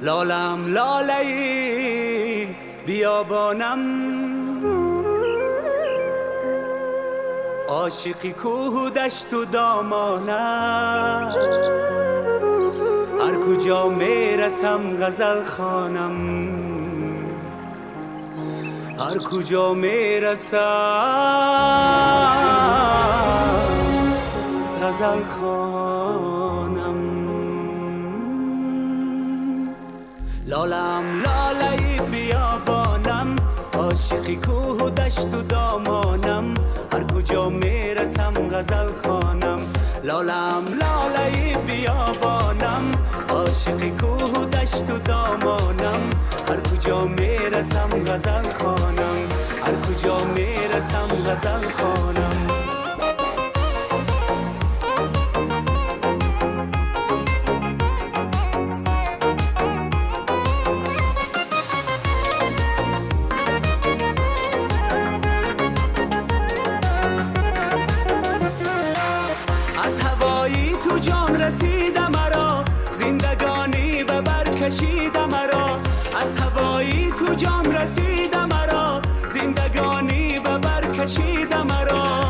لالم لاله‌ای بیابانم، عاشقی کوه و دشت و دامانم، هر کجا میرسم غزل خوانم، هر کجا میرسم غزل خوانم. لالم لاله‌ای بیابانم، عاشقی کوه و دشت و دامانم، هر کجا میرسم غزل خوانم. لالم لاله‌ای بیابانم، عاشقی کوه و دشت و دامانم، هر کجا میرسم غزل خوانم، هر کجا میرسم غزل خوانم. از هوایی تو جان رسیدم مرا، زندگانی به بر کشیدم مرا. از هوایی تو جان رسیدم مرا، زندگانی به بر کشیدم مرا.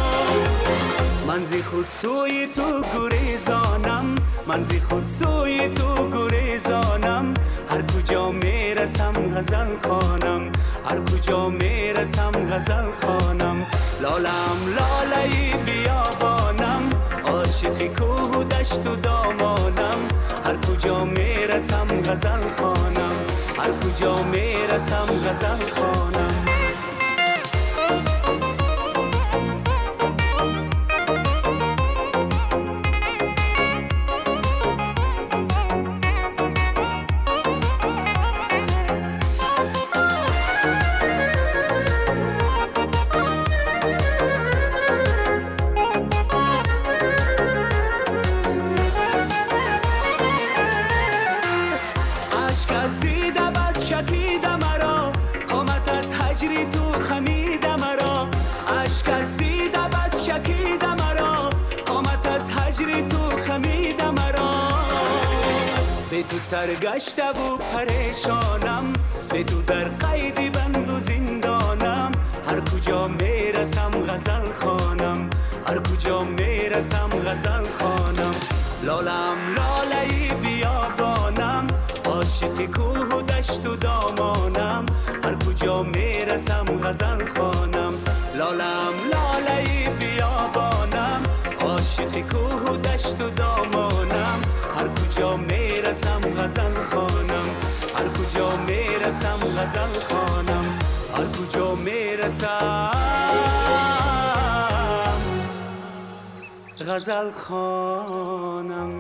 من زی خود سوی تو گریزانم، من زی خود سوی تو گریزانم، هر کجا میرسم غزل خوانم، هر کجا میرسم غزل خوانم. لالم لاله‌ای بیابانم، عاشقی کوه و دشت و دامانم، هر کجا میرسم غزل خوانم، هر کجا میرسم غزل خوانم. از دیده بس شکیده مرا، قامت از هجری تو خمیده مرا. عشق از دیده بس شکیده مرا، قامت از هجری تو خمیده مرا. به تو سرگشته و پریشانم، به تو در قیدی بند و زندانم، هر کجا میرسم غزل خوانم، هر کجا میرسم غزل خوانم. لالم لاله‌ای بیابانم، عاشقی کوه و دشت و دامانم، هر کجا میرسم غزل خوانم. لالم لاله‌ای بیابانم، عاشقی کوه و دشت و دامانم، هر کجا میرسم غزل خوانم، هر کجا میرسم غزل خوانم، هر کجا میرسم غزل خوانم.